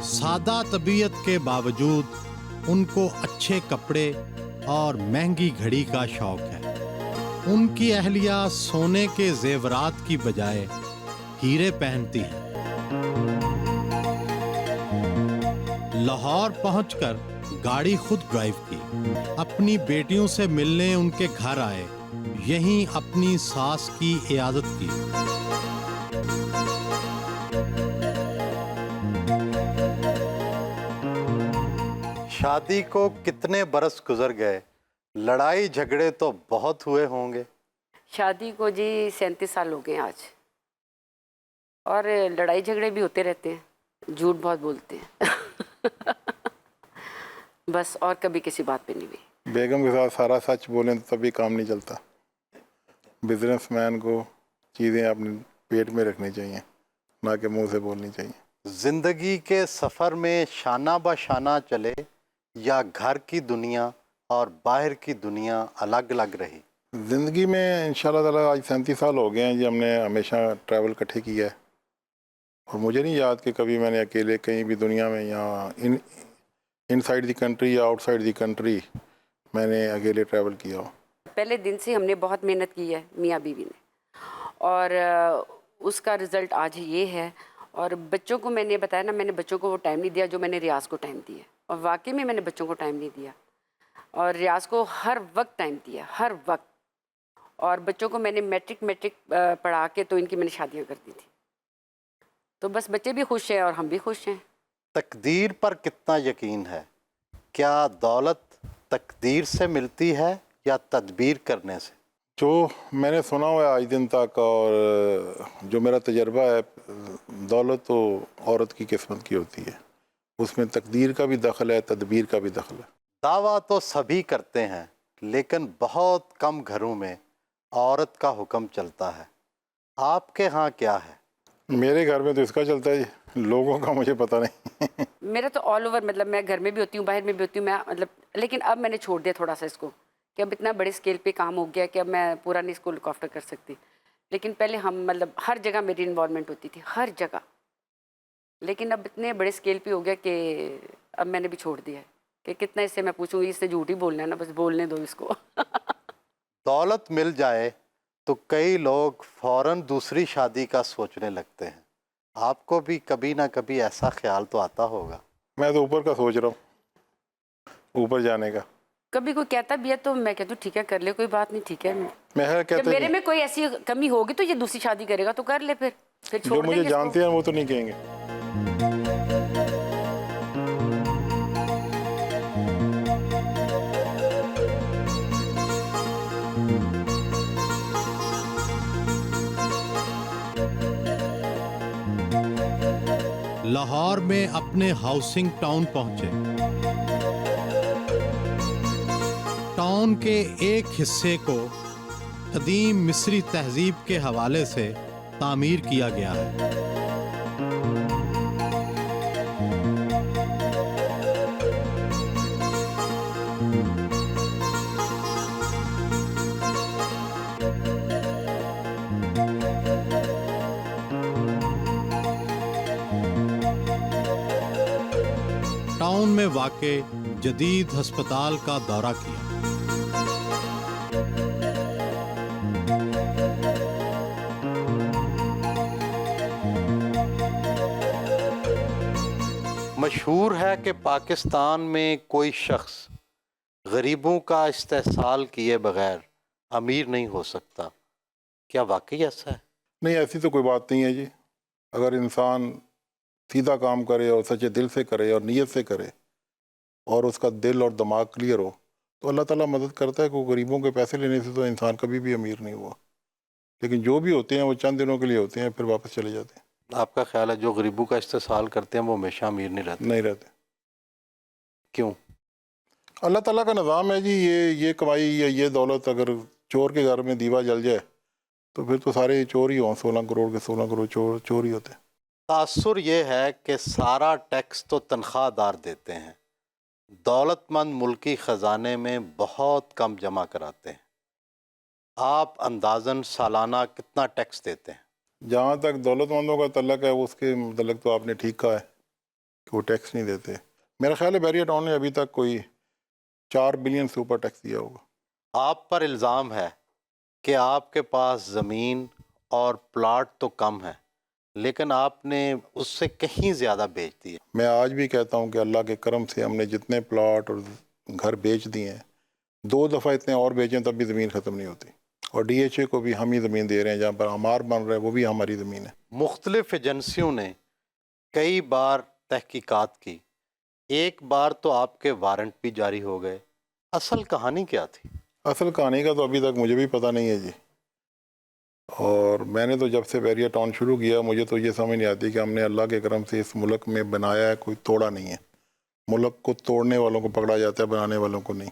सादा तबीयत के बावजूद उनको अच्छे कपड़े और महंगी घड़ी का शौक है। उनकी अहलिया सोने के जेवरात की बजाय हीरे पहनती हैं। लाहौर पहुंचकर गाड़ी खुद ड्राइव की, अपनी बेटियों से मिलने उनके घर आए, यहीं अपनी सास की इयादत की। शादी को कितने बरस गुजर गए, लड़ाई झगड़े तो बहुत हुए होंगे। शादी को जी 37 साल हो गए आज, और लड़ाई झगड़े भी होते रहते हैं, झूठ बहुत बोलते हैं बस, और कभी किसी बात पे नहीं हुई। बेगम के साथ सारा सच बोलें तो तभी काम नहीं चलता। बिजनेसमैन को चीज़ें अपने पेट में रखनी चाहिए, ना कि मुंह से बोलनी चाहिए। जिंदगी के सफ़र में शाना बशाना चले या घर की दुनिया और बाहर की दुनिया अलग अलग रही। ज़िंदगी में इंशाल्लाह ताला आज 37 साल हो गए हैं जी, हमने हमेशा ट्रैवल इकट्ठे किया है, और मुझे नहीं याद कि कभी मैंने अकेले कहीं भी दुनिया में यहाँ इनसाइड द कंट्री या आउटसाइड द कंट्री मैंने अकेले ट्रैवल किया हो। पहले दिन से हमने बहुत मेहनत की है मियाँ बीवी ने, और उसका रिज़ल्ट आज ये है। और बच्चों को मैंने बताया ना, मैंने बच्चों को वो टाइम नहीं दिया जो मैंने रियाज को टाइम दिया, और वाकई में मैंने बच्चों को टाइम नहीं दिया, और रियाज को हर वक्त टाइम दिया, हर वक्त। और बच्चों को मैंने मैट्रिक पढ़ा के तो इनकी मैंने शादियाँ कर दी थी, तो बस बच्चे भी खुश हैं और हम भी खुश हैं। तकदीर पर कितना यकीन है? क्या दौलत तकदीर से मिलती है या तदबीर करने से? जो मैंने सुना हुआ है आज दिन तक, और जो मेरा तजर्बा है, दौलत तो औरत की किस्मत की होती है, उसमें तकदीर का भी दखल है, तदबीर का भी दखल है। दावा तो सभी करते हैं, लेकिन बहुत कम घरों में औरत का हुक्म चलता है। आपके यहाँ क्या है? मेरे घर में तो इसका चलता है, लोगों का मुझे पता नहीं मेरा तो ऑल ओवर, मतलब मैं घर में भी होती हूँ, बाहर में भी होती हूँ मैं, मतलब। लेकिन अब मैंने छोड़ दिया थोड़ा सा इसको, कि अब इतना बड़े स्केल पे काम हो गया कि अब मैं पूरा नहीं इसको लुक आफ्टर कर सकती। लेकिन पहले हम, मतलब हर जगह मेरी इन्वॉल्वमेंट होती थी, हर जगह। लेकिन अब इतने बड़े स्केल पे हो गया कि अब मैंने भी छोड़ दिया है कि कितना इससे मैं पूछूंगी, इससे झूठ ही बोलना है ना, बस बोलने दो इसको दौलत मिल जाए तो कई लोग फौरन दूसरी शादी का सोचने लगते हैं। आपको भी कभी ना कभी ऐसा ख्याल तो आता होगा। मैं तो ऊपर का सोच रहा हूँ, ऊपर जाने का। कभी कोई कहता भी है तो मैं कहती हूँ ठीक है, कर ले, कोई बात नहीं, ठीक है। मैं जब कहते मेरे में कोई ऐसी कमी होगी तो ये दूसरी शादी करेगा तो कर ले, फिर जो छोड़ मुझे देंगे जानते हैं वो तो नहीं कहेंगे। लाहौर में अपने हाउसिंग टाउन पहुंचे। टाउन के एक हिस्से को कदीम मिस्री तहजीब के हवाले से तामीर किया गया है। टाउन में वाक़े जदीद हस्पताल का दौरा किया। मशहूर है कि पाकिस्तान में कोई शख्स गरीबों का इस्तेहसाल किए बगैर अमीर नहीं हो सकता। क्या वाकई ऐसा है? नहीं, ऐसी तो कोई बात नहीं है जी। अगर इंसान सीधा काम करे और सच्चे दिल से करे और नीयत से करे और उसका दिल और दिमाग क्लियर हो तो अल्लाह ताला मदद करता है। को गरीबों के पैसे लेने से तो इंसान कभी भी अमीर नहीं हुआ, लेकिन जो भी होते हैं वो चंद दिनों के लिए होते हैं, फिर वापस चले जाते हैं। आपका ख्याल है जो गरीबों का इस्तेहसाल करते हैं वो हमेशा अमीर नहीं रहते? नहीं रहते। क्यों? अल्लाह ताला का निज़ाम है जी। ये कमाई या ये दौलत, अगर चोर के घर में दीवा जल जाए तो फिर तो सारे चोर ही हों। 16 करोड़ के 16 करोड़ चोर ही होते हैं। तासुर ये है कि सारा टैक्स तो तनख्वाहदार देते हैं, दौलतमंद मुल्की ख़जाने में बहुत कम जमा कराते हैं। आप अंदाज़न सालाना कितना टैक्स देते हैं? जहाँ तक दौलतमंदों का तल्लक है उसके मतलब तो आपने ठीक कहा है کہ وہ ٹیکس نہیں دیتے. میرا خیال ہے بیریا ٹاؤن نے ابھی تک کوئی 4 بلین سے اوپر ٹیکس دیا ہوگا. آپ پر الزام ہے کہ آپ کے پاس زمین اور پلاٹ تو کم ہے لیکن آپ نے اس سے کہیں زیادہ بیچ دیے. میں آج بھی کہتا ہوں کہ اللہ کے کرم سے ہم نے جتنے پلاٹ اور گھر بیچ دیے ہیں، 2 دفعہ اتنے اور بیچیں تب بھی زمین ختم نہیں ہوتی. اور ڈی ایچ اے کو بھی ہم ہی زمین دے رہے ہیں، جہاں پر ہمار بن رہا ہے وہ بھی ہماری زمین ہے. مختلف ایجنسیوں نے کئی بار تحقیقات کی، ایک بار تو آپ کے وارنٹ بھی جاری ہو گئے. اصل کہانی کیا تھی؟ اصل کہانی کا تو ابھی تک مجھے بھی پتہ نہیں ہے جی. اور میں نے تو جب سے بیریا ٹاؤن شروع کیا مجھے تو یہ سمجھ نہیں آتی کہ ہم نے اللہ کے کرم سے اس ملک میں بنایا ہے، کوئی توڑا نہیں ہے. ملک کو توڑنے والوں کو پکڑا جاتا ہے، بنانے والوں کو نہیں.